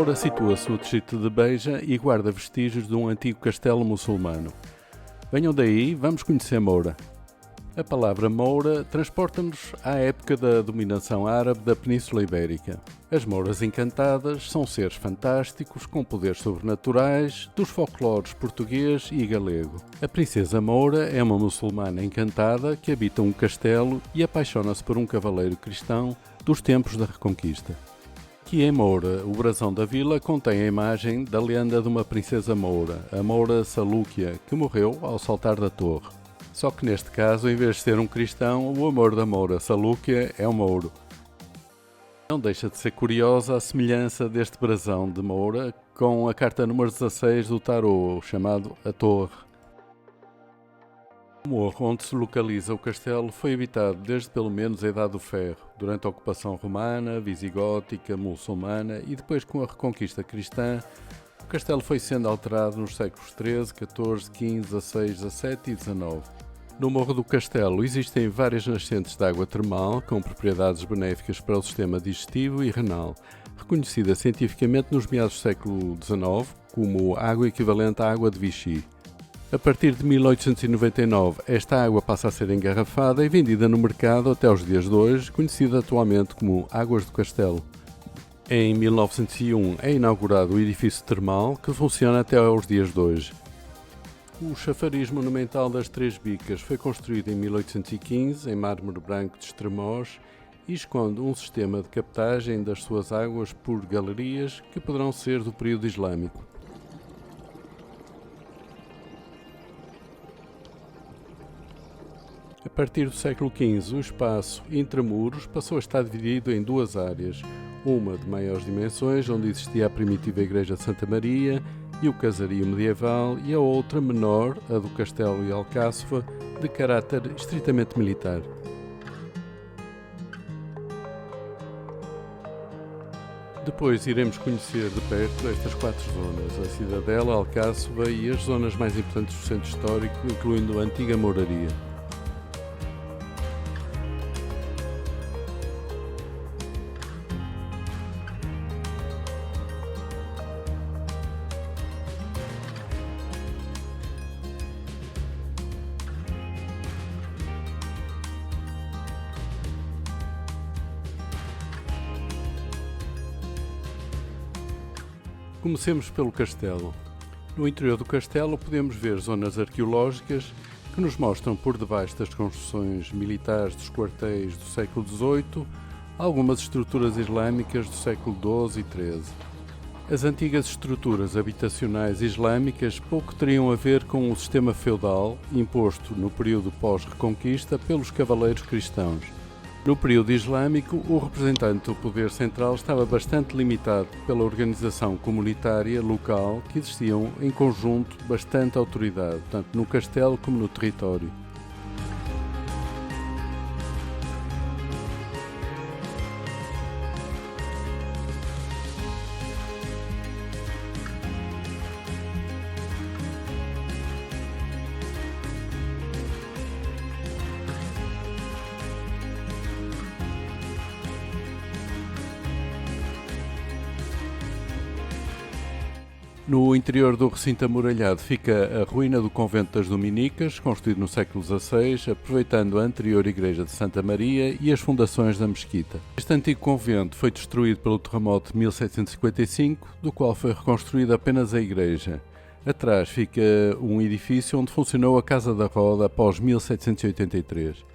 Moura situa-se no distrito de Beja e guarda vestígios de um antigo castelo muçulmano. Venham daí, vamos conhecer Moura. A palavra Moura transporta-nos à época da dominação árabe da Península Ibérica. As Mouras encantadas são seres fantásticos com poderes sobrenaturais dos folclores português e galego. A princesa Moura é uma muçulmana encantada que habita um castelo e apaixona-se por um cavaleiro cristão dos tempos da Reconquista. Aqui em Moura, o brasão da vila contém a imagem da lenda de uma princesa Moura, a Moura Salúquia, que morreu ao saltar da torre. Só que neste caso, em vez de ser um cristão, o amor da Moura Salúquia é um mouro. Não deixa de ser curiosa a semelhança deste brasão de Moura com a carta número 16 do tarot, chamado A Torre. O morro onde se localiza o castelo foi habitado desde pelo menos a Idade do Ferro, durante a ocupação romana, visigótica, muçulmana e depois com a reconquista cristã. O castelo foi sendo alterado nos séculos XIII, XIV, XV, XVI, XVII e XIX. No Morro do Castelo existem várias nascentes de água termal com propriedades benéficas para o sistema digestivo e renal, reconhecida cientificamente nos meados do século XIX como água equivalente à água de Vichy. A partir de 1899, esta água passa a ser engarrafada e vendida no mercado até aos dias de hoje, conhecida atualmente como Águas do Castelo. Em 1901 é inaugurado o edifício termal, que funciona até aos dias de hoje. O chafariz monumental das Três Bicas foi construído em 1815 em mármore branco de Estremoz e esconde um sistema de captagem das suas águas por galerias que poderão ser do período islâmico. A partir do século XV, o espaço intramuros passou a estar dividido em duas áreas, uma de maiores dimensões, onde existia a primitiva igreja de Santa Maria e o casario medieval, e a outra menor, a do castelo e alcáçova, de caráter estritamente militar. Depois iremos conhecer de perto estas quatro zonas, a cidadela, a alcáçova e as zonas mais importantes do centro histórico, incluindo a antiga mouraria. Comecemos pelo castelo. No interior do castelo podemos ver zonas arqueológicas que nos mostram por debaixo das construções militares dos quartéis do século XVIII algumas estruturas islâmicas do século XII e XIII. As antigas estruturas habitacionais islâmicas pouco teriam a ver com o sistema feudal imposto no período pós-reconquista pelos cavaleiros cristãos. No período islâmico, o representante do poder central estava bastante limitado pela organização comunitária local que existiam em conjunto bastante autoridade, tanto no castelo como no território. No interior do recinto amuralhado fica a ruína do convento das Dominicas, construído no século XVI, aproveitando a anterior igreja de Santa Maria e as fundações da mesquita. Este antigo convento foi destruído pelo terremoto de 1755, do qual foi reconstruída apenas a igreja. Atrás fica um edifício onde funcionou a Casa da Roda após 1783.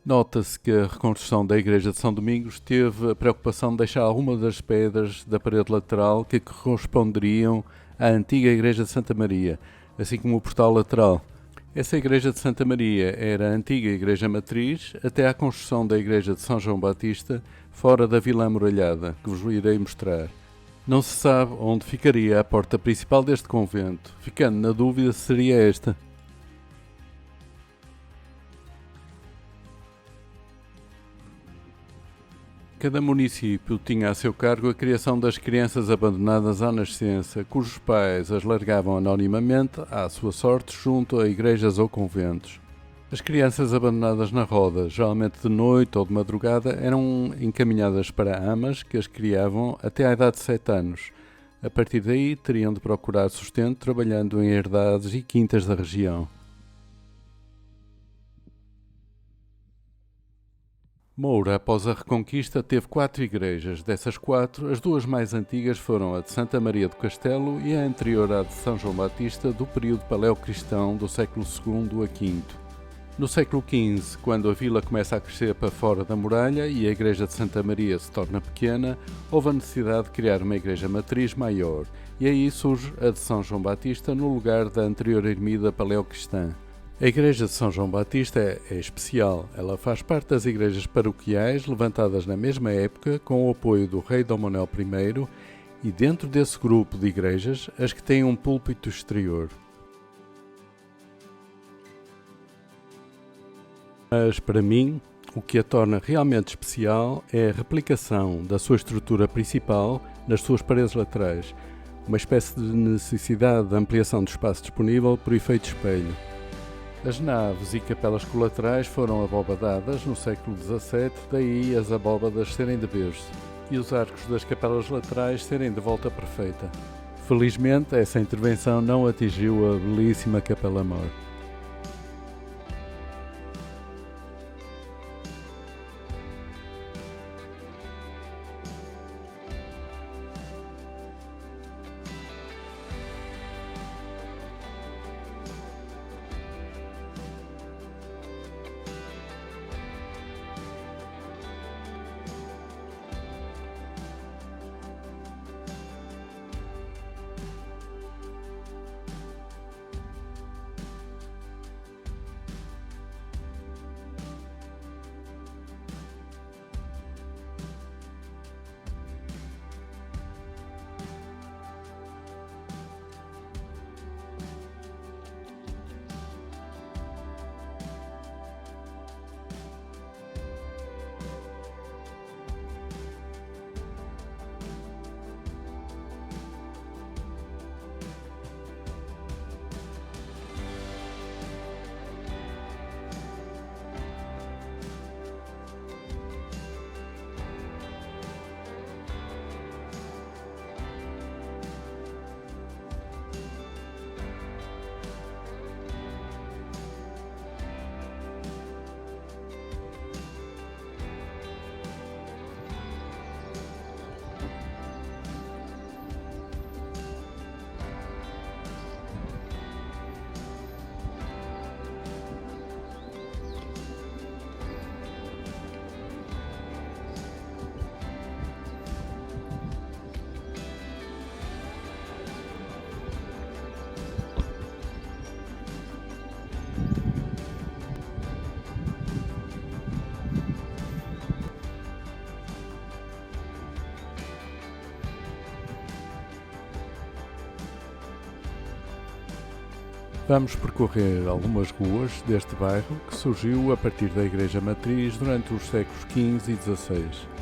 Nota-se que a reconstrução da igreja de São Domingos teve a preocupação de deixar algumas das pedras da parede lateral que corresponderiam à antiga igreja de Santa Maria, assim como o portal lateral. Essa igreja de Santa Maria era a antiga igreja matriz até à construção da igreja de São João Batista, fora da Vila Amuralhada, que vos irei mostrar. Não se sabe onde ficaria a porta principal deste convento, ficando na dúvida se seria esta. Cada município tinha a seu cargo a criação das crianças abandonadas à nascença, cujos pais as largavam anonimamente, à sua sorte, junto a igrejas ou conventos. As crianças abandonadas na roda, geralmente de noite ou de madrugada, eram encaminhadas para amas que as criavam até à idade de 7 anos. A partir daí, teriam de procurar sustento trabalhando em herdades e quintas da região. Moura, após a Reconquista, teve 4 igrejas. Dessas 4, as 2 mais antigas foram a de Santa Maria do Castelo e a anterior à de São João Batista, do período paleocristão do século II a V. No século XV, quando a vila começa a crescer para fora da muralha e a igreja de Santa Maria se torna pequena, houve a necessidade de criar uma igreja matriz maior, e aí surge a de São João Batista no lugar da anterior ermida paleocristã. A igreja de São João Batista é especial. Ela faz parte das igrejas paroquiais levantadas na mesma época com o apoio do rei Dom Manuel I e dentro desse grupo de igrejas as que têm um púlpito exterior. Mas para mim, o que a torna realmente especial é a replicação da sua estrutura principal nas suas paredes laterais, uma espécie de necessidade de ampliação do espaço disponível por efeito espelho. As naves e capelas colaterais foram abobadadas no século XVII, daí as abóbadas serem de berço e os arcos das capelas laterais serem de volta perfeita. Felizmente, essa intervenção não atingiu a belíssima capela-mor. Vamos percorrer algumas ruas deste bairro que surgiu a partir da Igreja Matriz durante os séculos XV e XVI.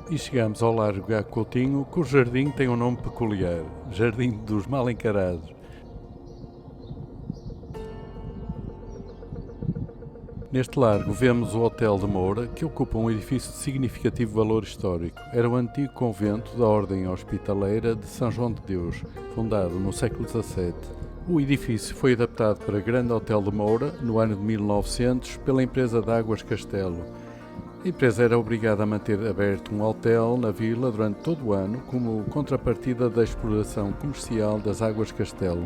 e chegamos ao Largo Gago Coutinho, cujo jardim tem um nome peculiar, Jardim dos Mal Encarados. Neste largo vemos o Hotel de Moura, que ocupa um edifício de significativo valor histórico. Era o antigo convento da Ordem Hospitaleira de São João de Deus, fundado no século XVII. O edifício foi adaptado para Grande Hotel de Moura, no ano de 1900, pela empresa de Águas Castelo. A empresa era obrigada a manter aberto um hotel na vila durante todo o ano, como contrapartida da exploração comercial das Águas Castelo.